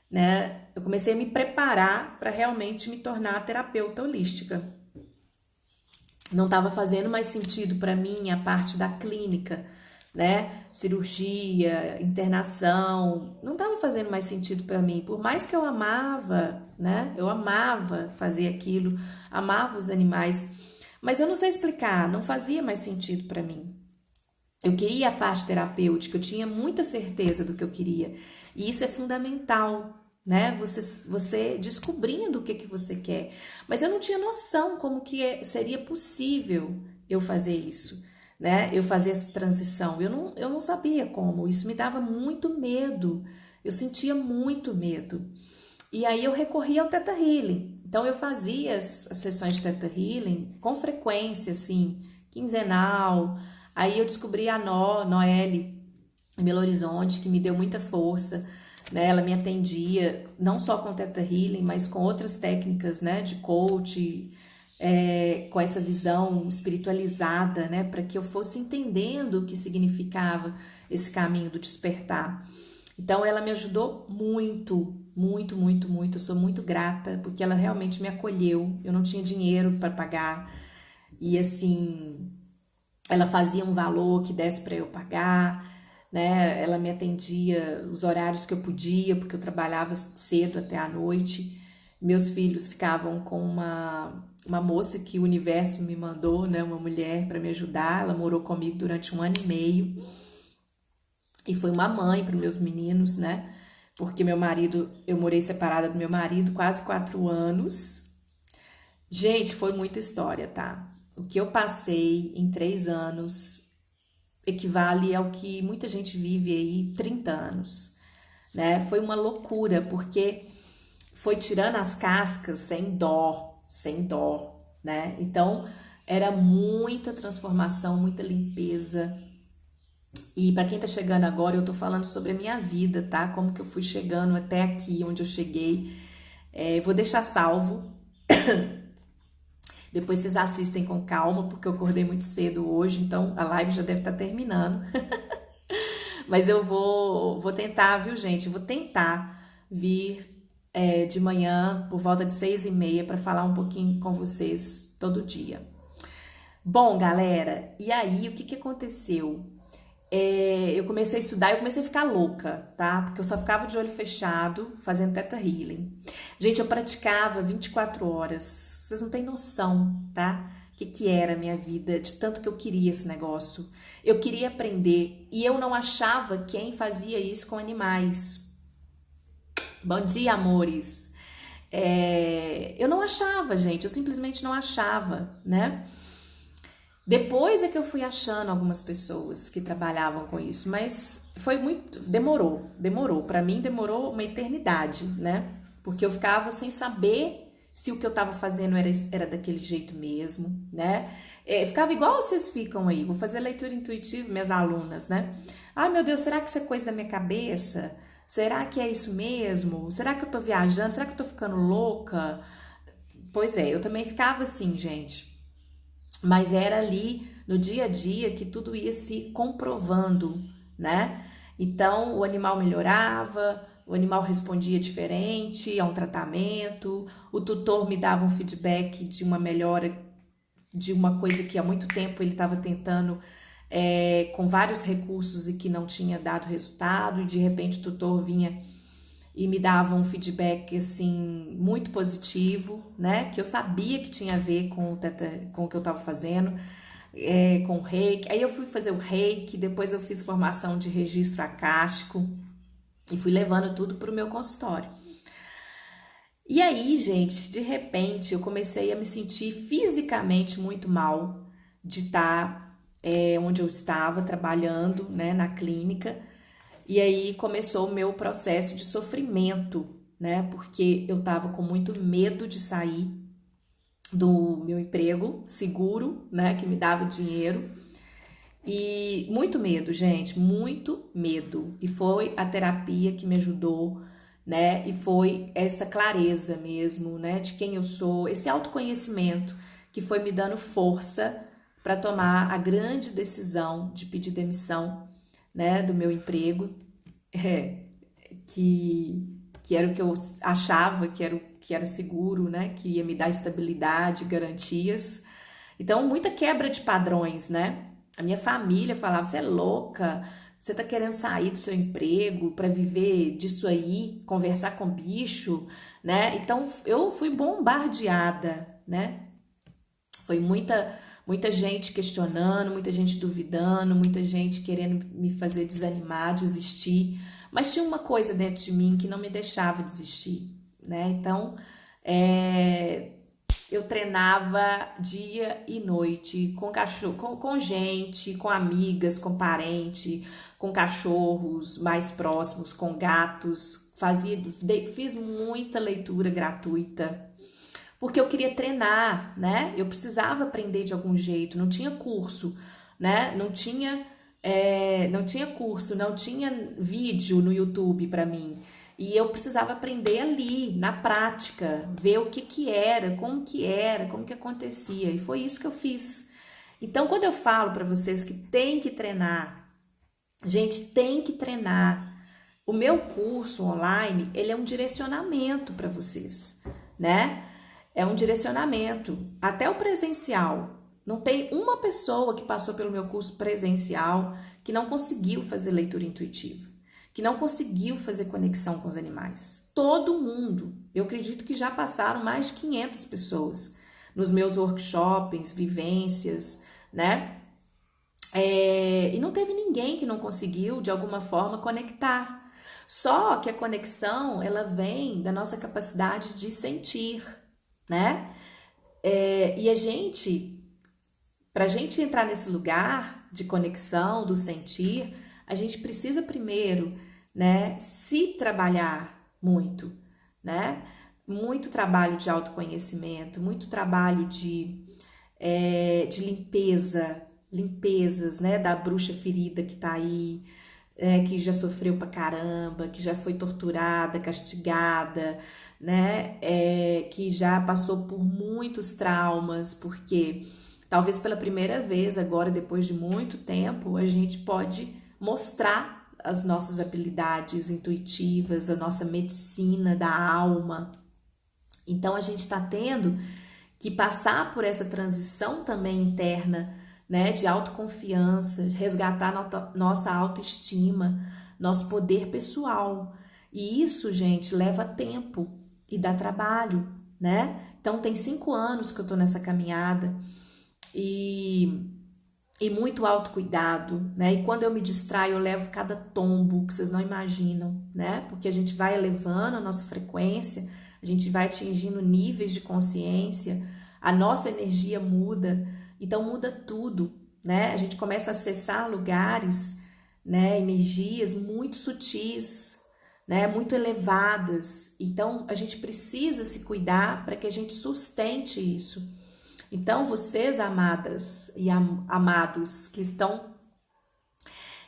né? Eu comecei a me preparar para realmente me tornar terapeuta holística. Não estava fazendo mais sentido para mim a parte da clínica, né? Cirurgia, internação, não estava fazendo mais sentido para mim. Por mais que eu amava, né? Eu amava fazer aquilo, amava os animais, mas eu não sei explicar, não fazia mais sentido para mim. Eu queria a parte terapêutica, eu tinha muita certeza do que eu queria. E isso é fundamental, né? Você descobrindo o que você quer. Mas eu não tinha noção como que seria possível eu fazer isso, né? Eu fazer essa transição. Eu não sabia como. Isso me dava muito medo. Eu sentia muito medo. E aí eu recorri ao Theta Healing. Então eu fazia as sessões de Theta Healing com frequência, assim, quinzenal. Aí eu descobri a Noelle em Belo Horizonte, que me deu muita força, né? Ela me atendia não só com Theta Healing, mas com outras técnicas, né? De coach, com essa visão espiritualizada, né? Para que eu fosse entendendo o que significava esse caminho do despertar. Então ela me ajudou muito, muito, muito, muito. Eu sou muito grata porque ela realmente me acolheu. Eu não tinha dinheiro para pagar e assim ela fazia um valor que desse para eu pagar, né? Ela me atendia os horários que eu podia, porque eu trabalhava cedo até a noite. Meus filhos ficavam com uma moça que o universo me mandou, né? Uma mulher para me ajudar. Ela morou comigo durante 1 ano e meio e foi uma mãe para os meus meninos, né? Porque meu marido, eu morei separada do meu marido quase 4 anos. Gente, foi muita história, tá? O que eu passei em 3 anos equivale ao que muita gente vive aí 30 anos, né? Foi uma loucura, porque foi tirando as cascas sem dó, né? Então, era muita transformação, muita limpeza. E para quem tá chegando agora, eu tô falando sobre a minha vida, tá? Como que eu fui chegando até aqui, onde eu cheguei. Vou deixar salvo. Depois vocês assistem com calma, porque eu acordei muito cedo hoje, então a live já deve estar terminando. Mas eu vou tentar, viu, gente? Vou tentar vir de manhã por volta de 6h30 para falar um pouquinho com vocês todo dia. Bom, galera, e aí o que aconteceu? Eu comecei a estudar, eu comecei a ficar louca, tá? Porque eu só ficava de olho fechado fazendo Theta Healing. Gente, eu praticava 24 horas. Vocês não têm noção, tá? O que era a minha vida, de tanto que eu queria esse negócio. Eu queria aprender e eu não achava quem fazia isso com animais. Bom dia, amores. Eu não achava, gente, eu simplesmente não achava, né? Depois é que eu fui achando algumas pessoas que trabalhavam com isso, mas foi muito, demorou. Para mim demorou uma eternidade, né? Porque eu ficava sem saber se o que eu estava fazendo era daquele jeito mesmo, né? Ficava igual vocês ficam aí. Vou fazer leitura intuitiva, minhas alunas, né? Ah, meu Deus, será que isso é coisa da minha cabeça? Será que é isso mesmo? Será que eu tô viajando? Será que eu tô ficando louca? Pois é, eu também ficava assim, gente. Mas era ali no dia a dia que tudo ia se comprovando, né? Então o animal melhorava, o animal respondia diferente a um tratamento, o tutor me dava um feedback de uma melhora de uma coisa que há muito tempo ele estava tentando com vários recursos e que não tinha dado resultado, e de repente o tutor vinha e me davam um feedback assim muito positivo, né? Que eu sabia que tinha a ver com o que eu estava fazendo, com o reiki. Aí eu fui fazer o reiki, depois eu fiz formação de registro acástico e fui levando tudo para o meu consultório. E aí, gente, de repente eu comecei a me sentir fisicamente muito mal de estar onde eu estava trabalhando, né, na clínica. E aí começou o meu processo de sofrimento, né? Porque eu tava com muito medo de sair do meu emprego seguro, né? Que me dava dinheiro. E muito medo, gente, muito medo. E foi a terapia que me ajudou, né? E foi essa clareza mesmo, né? De quem eu sou, esse autoconhecimento que foi me dando força para tomar a grande decisão de pedir demissão, né? Do meu emprego. É, que era o que eu achava que era seguro, né? Que ia me dar estabilidade, garantias. Então, muita quebra de padrões, né? A minha família falava: você é louca, você tá querendo sair do seu emprego para viver disso aí, conversar com bicho, né? Então, eu fui bombardeada, né? Foi muita gente questionando, muita gente duvidando, muita gente querendo me fazer desanimar, desistir. Mas tinha uma coisa dentro de mim que não me deixava desistir, né? Então, é, eu treinava dia e noite com cachorro, com gente, com amigas, com parente, com cachorros mais próximos, com gatos. Fiz muita leitura gratuita porque eu queria treinar, né? Eu precisava aprender de algum jeito, não tinha curso, né? Não tinha curso, não tinha vídeo no YouTube para mim. E eu precisava aprender ali, na prática, ver o que que era, como que acontecia. E foi isso que eu fiz. Então, quando eu falo para vocês que tem que treinar, gente, tem que treinar. O meu curso online, ele é um direcionamento para vocês, né? É um direcionamento. Até o presencial. Não tem uma pessoa que passou pelo meu curso presencial que não conseguiu fazer leitura intuitiva, que não conseguiu fazer conexão com os animais. Todo mundo. Eu acredito que já passaram mais de 500 pessoas nos meus workshops, vivências, né? E não teve ninguém que não conseguiu, de alguma forma, conectar. Só que a conexão, ela vem da nossa capacidade de sentir, né? E a gente, pra gente entrar nesse lugar de conexão, do sentir, a gente precisa primeiro, né, se trabalhar muito, né? Muito trabalho de autoconhecimento, muito trabalho de limpezas, né, da bruxa ferida que tá aí, que já sofreu pra caramba, que já foi torturada, castigada, né, que já passou por muitos traumas, porque talvez pela primeira vez agora, depois de muito tempo, a gente pode mostrar as nossas habilidades intuitivas, a nossa medicina da alma. Então a gente está tendo que passar por essa transição também interna, né, de autoconfiança, resgatar nossa autoestima, nosso poder pessoal. E isso, gente, leva tempo e dá trabalho, né? Então tem 5 anos que eu tô nessa caminhada e, e muito autocuidado, né? E quando eu me distraio, eu levo cada tombo que vocês não imaginam, né? Porque a gente vai elevando a nossa frequência, a gente vai atingindo níveis de consciência, a nossa energia muda, então muda tudo, né? A gente começa a acessar lugares, né? Energias muito sutis, né? Muito elevadas. Então a gente precisa se cuidar para que a gente sustente isso. Então vocês, amadas e amados, que estão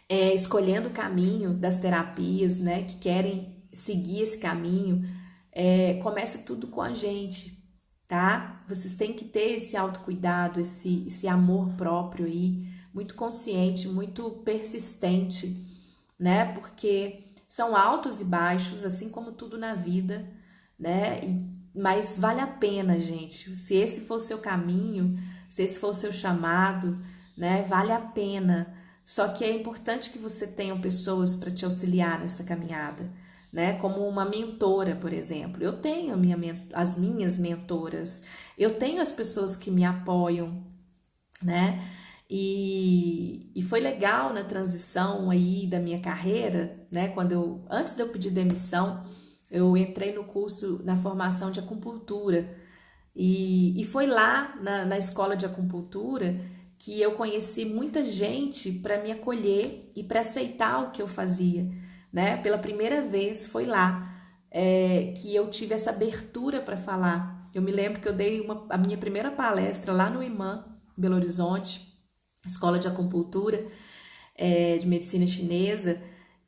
escolhendo o caminho das terapias, né? Que querem seguir esse caminho, começa tudo com a gente, tá? Vocês têm que ter esse autocuidado, esse amor próprio aí, muito consciente, muito persistente, né? Porque são altos e baixos, assim como tudo na vida, né? Mas vale a pena, gente. Se esse for o seu caminho, se esse for o seu chamado, né? Vale a pena. Só que é importante que você tenha pessoas para te auxiliar nessa caminhada, né? Como uma mentora, por exemplo. Eu tenho as minhas mentoras, eu tenho as pessoas que me apoiam, né? E foi legal na transição aí da minha carreira, né? Antes de eu pedir demissão, eu entrei no curso na formação de acupuntura e foi lá na escola de acupuntura que eu conheci muita gente para me acolher e para aceitar o que eu fazia, né? Pela primeira vez foi lá que eu tive essa abertura para falar. Eu me lembro que eu dei a minha primeira palestra lá no IMAN, Belo Horizonte, escola de acupuntura, de medicina chinesa,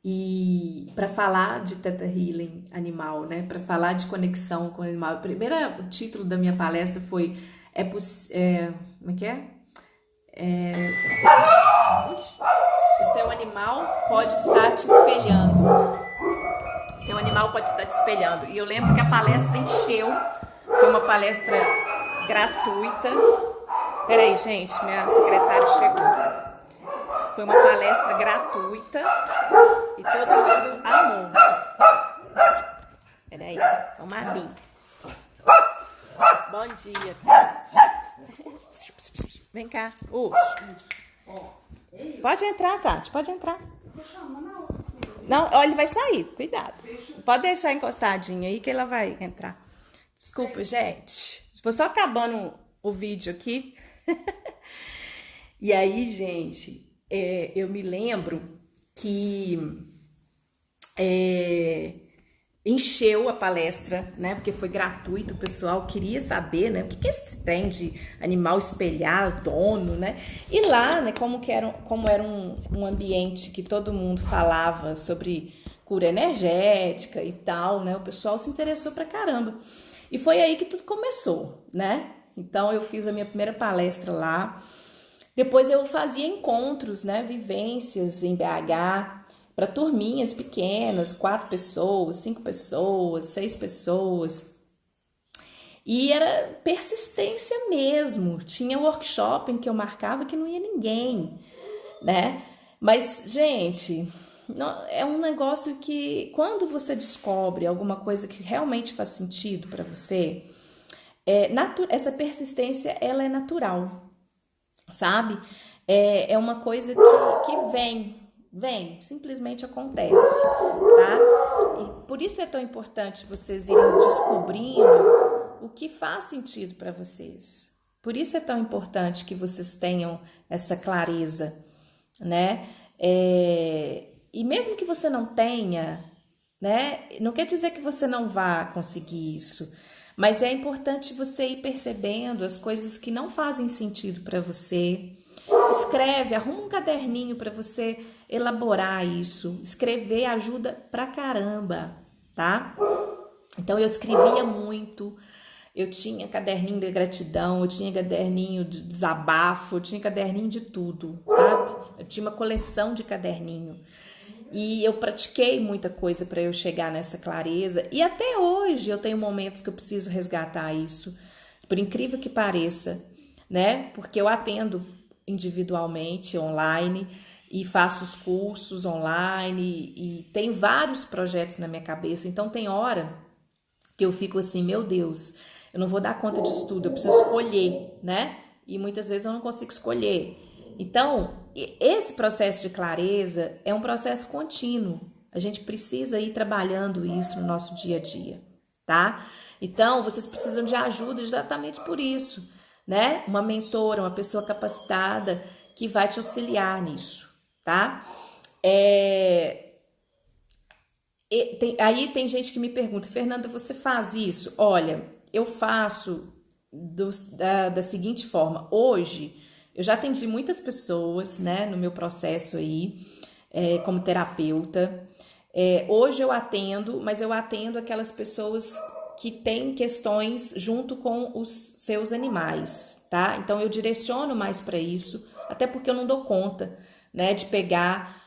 e para falar de Theta Healing animal, né? Para falar de conexão com o animal. O título da minha palestra foi como é que é? O seu animal pode estar te espelhando. Seu animal pode estar te espelhando. E eu lembro que a palestra encheu. Foi uma palestra gratuita. Peraí, gente, minha secretária chegou. Foi uma palestra gratuita e todo mundo amou. Peraí, vamos abrir. Bom dia. Vem cá. Pode entrar, Tati, pode entrar. Não, olha, ele vai sair, cuidado. Pode deixar encostadinho aí que ela vai entrar. Desculpa, gente. Vou só acabando o vídeo aqui. E aí, gente, eu me lembro que encheu a palestra, né? Porque foi gratuito, o pessoal queria saber, né? O que é esse trem de animal espelhar, dono, né? E lá, né? Como era um ambiente que todo mundo falava sobre cura energética e tal, né? O pessoal se interessou pra caramba. E foi aí que tudo começou, né? Então eu fiz a minha primeira palestra lá. Depois eu fazia encontros, né? Vivências em BH. Para turminhas pequenas, 4 pessoas, 5 pessoas, 6 pessoas. E era persistência mesmo. Tinha workshop em que eu marcava que não ia ninguém, né? Mas, gente, é um negócio que quando você descobre alguma coisa que realmente faz sentido para você, essa persistência ela é natural, sabe? É uma coisa que vem, simplesmente acontece, tá? E por isso é tão importante vocês irem descobrindo o que faz sentido para vocês. Por isso é tão importante que vocês tenham essa clareza, né? E mesmo que você não tenha, né? Não quer dizer que você não vá conseguir isso, mas é importante você ir percebendo as coisas que não fazem sentido para você. Escreve, arruma um caderninho para você elaborar isso. Escrever ajuda pra caramba, tá? Então eu escrevia muito, eu tinha caderninho de gratidão, eu tinha caderninho de desabafo, eu tinha caderninho de tudo, sabe? Eu tinha uma coleção de caderninho. E eu pratiquei muita coisa para eu chegar nessa clareza. E até hoje eu tenho momentos que eu preciso resgatar isso, por incrível que pareça, né? Porque eu atendo individualmente, online, e faço os cursos online, e tem vários projetos na minha cabeça. Então tem hora que eu fico assim, meu Deus, eu não vou dar conta disso tudo, eu preciso escolher, né? E muitas vezes eu não consigo escolher. Então, esse processo de clareza é um processo contínuo. A gente precisa ir trabalhando isso no nosso dia a dia, tá? Então, vocês precisam de ajuda exatamente por isso, né? Uma mentora, uma pessoa capacitada que vai te auxiliar nisso, tá? Aí tem gente que me pergunta, Fernanda, você faz isso? Olha, eu faço da seguinte forma. Hoje, eu já atendi muitas pessoas, né, no meu processo aí, como terapeuta. Hoje eu atendo, mas eu atendo aquelas pessoas que têm questões junto com os seus animais, tá? Então eu direciono mais para isso, até porque eu não dou conta, né, de pegar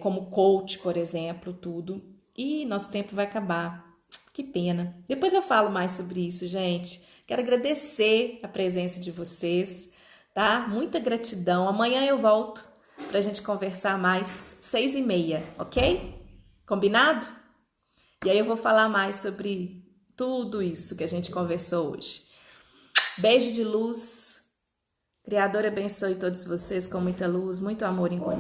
como coach, por exemplo, tudo. E nosso tempo vai acabar. Que pena. Depois eu falo mais sobre isso, gente. Quero agradecer a presença de vocês, tá? Muita gratidão. Amanhã eu volto pra gente conversar mais 6h30, ok? Combinado? E aí eu vou falar mais sobre tudo isso que a gente conversou hoje. Beijo de luz. Criador abençoe todos vocês com muita luz, muito amor incondicional.